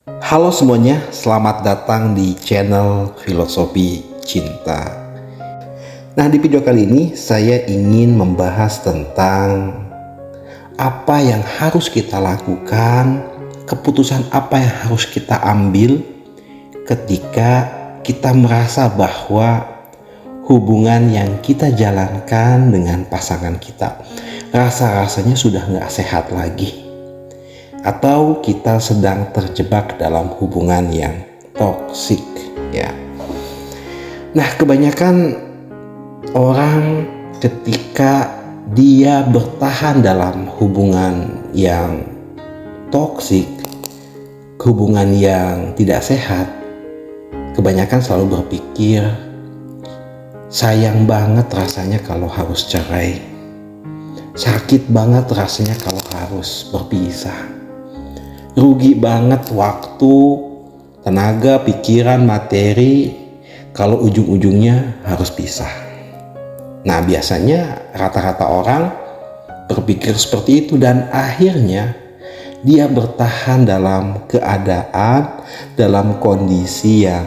Halo semuanya, selamat datang di channel Filosofi Cinta. Nah, di video kali ini saya ingin membahas tentang apa yang harus kita lakukan, keputusan apa yang harus kita ambil ketika kita merasa bahwa hubungan yang kita jalankan dengan pasangan kita rasa-rasanya sudah nggak sehat lagi, atau kita sedang terjebak dalam hubungan yang toksik ya. Nah, kebanyakan orang ketika dia bertahan dalam hubungan yang toksik, hubungan yang tidak sehat, kebanyakan selalu berpikir, sayang banget rasanya kalau harus cerai, sakit banget rasanya kalau harus berpisah, rugi banget waktu, tenaga, pikiran, materi kalau ujung-ujungnya harus pisah. Nah, biasanya rata-rata orang berpikir seperti itu dan akhirnya dia bertahan dalam keadaan, dalam kondisi yang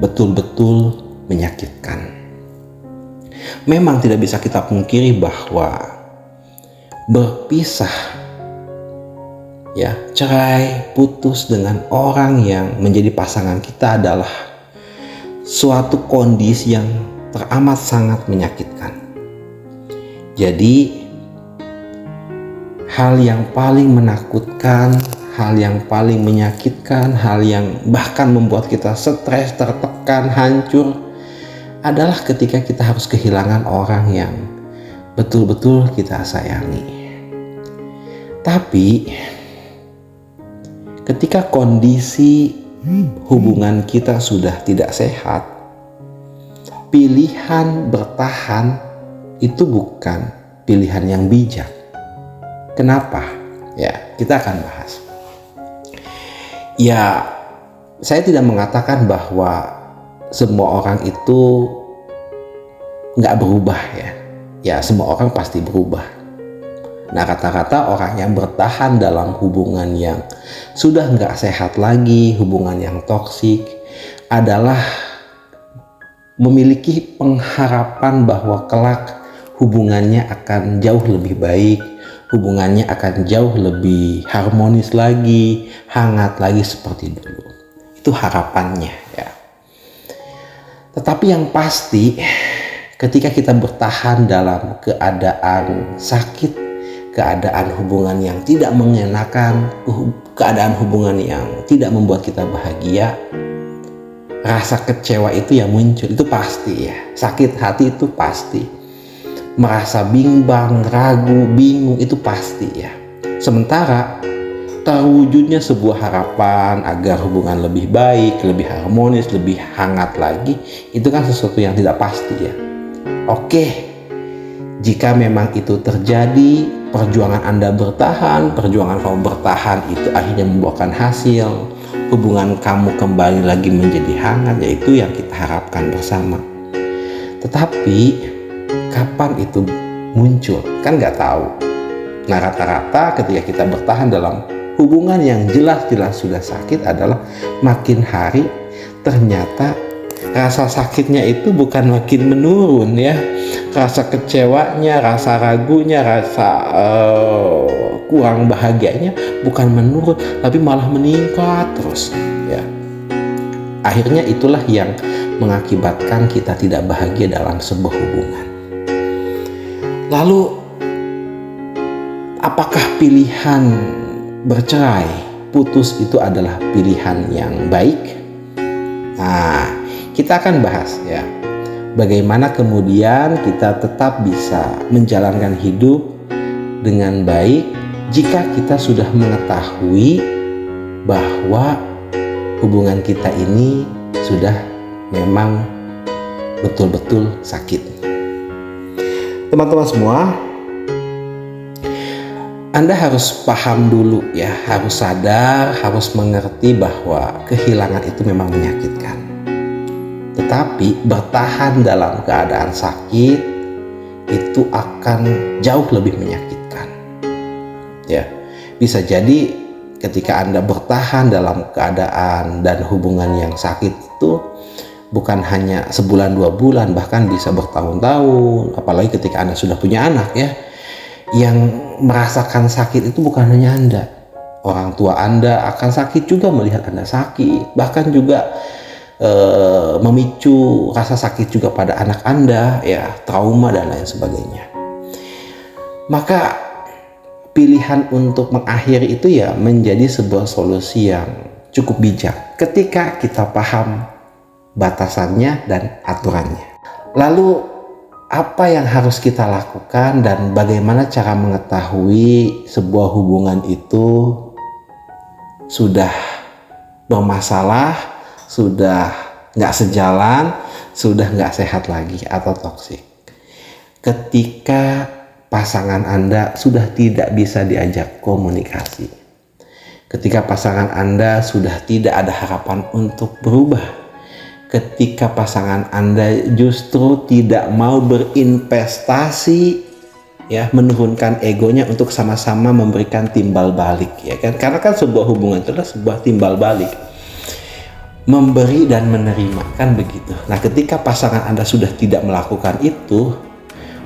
betul-betul menyakitkan. Memang tidak bisa kita pungkiri bahwa berpisah, ya, cerai, putus dengan orang yang menjadi pasangan kita adalah suatu kondisi yang teramat sangat menyakitkan. Jadi hal yang paling menakutkan, hal yang paling menyakitkan, hal yang bahkan membuat kita stres, tertekan, hancur adalah ketika kita harus kehilangan orang yang betul-betul kita sayangi. Tapi ketika kondisi hubungan kita sudah tidak sehat, pilihan bertahan itu bukan pilihan yang bijak. Kenapa? Ya, kita akan bahas. Ya, saya tidak mengatakan bahwa semua orang itu nggak berubah ya. Ya, semua orang pasti berubah. Nah, rata-rata orang yang bertahan dalam hubungan yang sudah nggak sehat lagi, hubungan yang toksik, adalah memiliki pengharapan bahwa kelak hubungannya akan jauh lebih baik, hubungannya akan jauh lebih harmonis lagi, hangat lagi seperti dulu. Itu harapannya ya. Tetapi yang pasti, ketika kita bertahan dalam keadaan sakit, keadaan hubungan yang tidak mengenakan, keadaan hubungan yang tidak membuat kita bahagia, rasa kecewa itu yang muncul, itu pasti ya. Sakit hati itu pasti, merasa bimbang, ragu, bingung, itu pasti ya. Sementara terwujudnya sebuah harapan agar hubungan lebih baik, lebih harmonis, lebih hangat lagi, itu kan sesuatu yang tidak pasti ya. Oke, jika memang itu terjadi, perjuangan Anda bertahan, perjuangan kamu bertahan itu akhirnya membuahkan hasil, hubungan kamu kembali lagi menjadi hangat, yaitu yang kita harapkan bersama. Tetapi kapan itu muncul? Kan nggak tahu. Nah, rata-rata ketika kita bertahan dalam hubungan yang jelas-jelas sudah sakit adalah makin hari ternyata rasa sakitnya itu bukan makin menurun ya. Rasa kecewanya, rasa ragunya, rasa kurang bahagianya bukan menurun, tapi malah meningkat terus ya. Akhirnya itulah yang mengakibatkan kita tidak bahagia dalam sebuah hubungan. Lalu apakah pilihan bercerai, putus itu adalah pilihan yang baik? Nah, kita akan bahas ya, bagaimana kemudian kita tetap bisa menjalankan hidup dengan baik jika kita sudah mengetahui bahwa hubungan kita ini sudah memang betul-betul sakit. Teman-teman semua, Anda harus paham dulu ya, harus sadar, harus mengerti bahwa kehilangan itu memang menyakitkan. Tetapi bertahan dalam keadaan sakit itu akan jauh lebih menyakitkan. Ya, bisa jadi ketika Anda bertahan dalam keadaan dan hubungan yang sakit itu bukan hanya sebulan 2 bulan, bahkan bisa bertahun-tahun. Apalagi ketika Anda sudah punya anak ya, yang merasakan sakit itu bukan hanya Anda, orang tua Anda akan sakit juga melihat Anda sakit, bahkan juga memicu rasa sakit juga pada anak Anda ya, trauma dan lain sebagainya. Maka pilihan untuk mengakhiri itu ya menjadi sebuah solusi yang cukup bijak ketika kita paham batasannya dan aturannya. Lalu apa yang harus kita lakukan dan bagaimana cara mengetahui sebuah hubungan itu sudah bermasalah, sudah nggak sejalan, sudah nggak sehat lagi atau toksik? Ketika pasangan Anda sudah tidak bisa diajak komunikasi, ketika pasangan Anda sudah tidak ada harapan untuk berubah, ketika pasangan Anda justru tidak mau berinvestasi ya, menurunkan egonya untuk sama-sama memberikan timbal balik ya kan, karena kan sebuah hubungan itu adalah sebuah timbal balik, memberi dan menerima kan begitu. Nah, ketika pasangan Anda sudah tidak melakukan itu,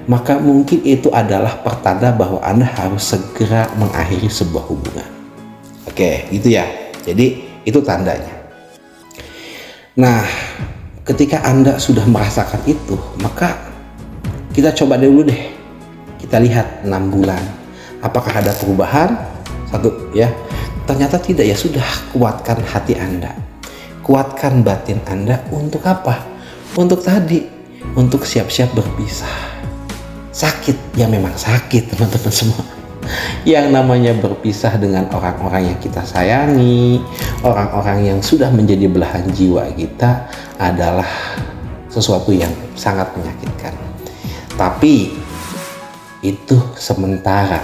maka mungkin itu adalah pertanda bahwa Anda harus segera mengakhiri sebuah hubungan. Oke, gitu ya. Jadi itu tandanya. Nah, ketika Anda sudah merasakan itu, maka kita coba dulu deh. Kita lihat 6 bulan. Apakah ada perubahan? Satu, ya. Ternyata tidak, ya sudah, kuatkan hati Anda. Kuatkan batin Anda untuk apa? Untuk tadi, untuk siap-siap berpisah. Sakit, ya memang sakit teman-teman semua. Yang namanya berpisah dengan orang-orang yang kita sayangi, orang-orang yang sudah menjadi belahan jiwa kita adalah sesuatu yang sangat menyakitkan. Tapi itu sementara.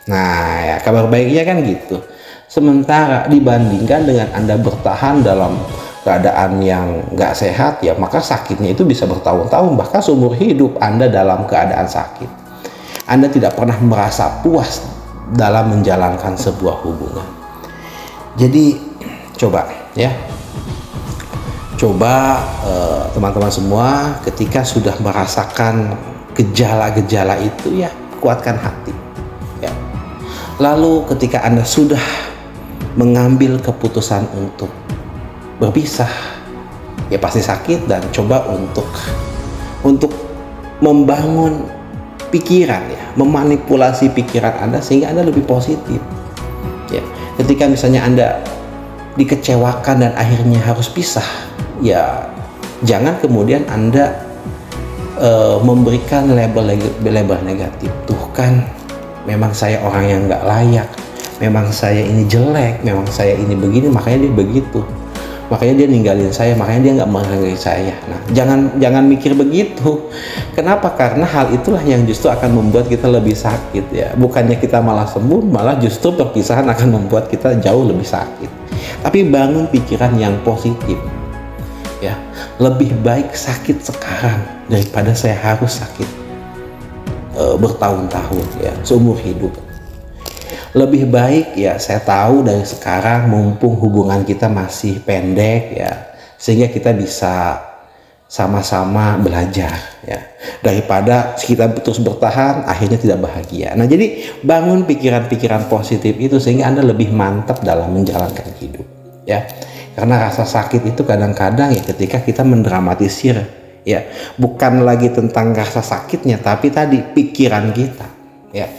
Nah ya, kabar baiknya kan gitu. Sementara dibandingkan dengan Anda bertahan dalam keadaan yang nggak sehat ya, maka sakitnya itu bisa bertahun-tahun, bahkan seumur hidup Anda dalam keadaan sakit. Anda tidak pernah merasa puas dalam menjalankan sebuah hubungan. Jadi coba ya, teman-teman semua, ketika sudah merasakan gejala-gejala itu ya, kuatkan hati ya. Lalu ketika Anda sudah mengambil keputusan untuk berpisah, ya pasti sakit, dan coba untuk membangun pikiran ya, memanipulasi pikiran Anda sehingga Anda lebih positif ya. Ketika misalnya Anda dikecewakan dan akhirnya harus pisah, ya jangan kemudian Anda memberikan label negatif. Tuh kan, memang saya orang yang nggak layak, memang saya ini jelek, memang saya ini begini, makanya dia begitu, makanya dia ninggalin saya, makanya dia nggak menghargai saya. Nah, jangan mikir begitu. Kenapa? Karena hal itulah yang justru akan membuat kita lebih sakit ya. Bukannya kita malah sembuh, malah justru perpisahan akan membuat kita jauh lebih sakit. Tapi bangun pikiran yang positif ya. Lebih baik sakit sekarang daripada saya harus sakit bertahun-tahun ya, seumur hidup. Lebih baik ya saya tahu dari sekarang, mumpung hubungan kita masih pendek ya, sehingga kita bisa sama-sama belajar ya, daripada kita terus bertahan akhirnya tidak bahagia. Nah, jadi bangun pikiran-pikiran positif itu sehingga Anda lebih mantap dalam menjalankan hidup ya. Karena rasa sakit itu kadang-kadang ya, ketika kita mendramatisir ya, bukan lagi tentang rasa sakitnya, tapi tadi pikiran kita ya.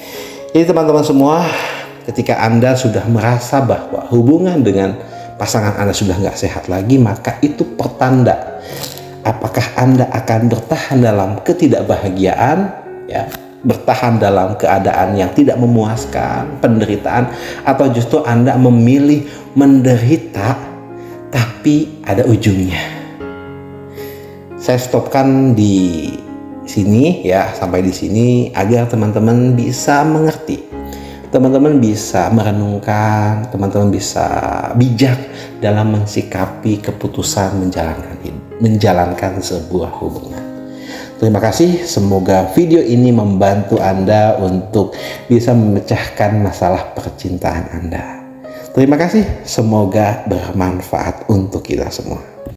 Jadi teman-teman semua, ketika Anda sudah merasa bahwa hubungan dengan pasangan Anda sudah nggak sehat lagi, maka itu pertanda apakah Anda akan bertahan dalam ketidakbahagiaan ya, bertahan dalam keadaan yang tidak memuaskan, penderitaan, atau justru Anda memilih menderita tapi ada ujungnya. Saya stopkan di sini ya, sampai di sini agar teman-teman bisa mengerti, teman-teman bisa merenungkan, teman-teman bisa bijak dalam mensikapi keputusan menjalankan sebuah hubungan. Terima kasih, semoga video ini membantu Anda untuk bisa memecahkan masalah percintaan Anda. Terima kasih, semoga bermanfaat untuk kita semua.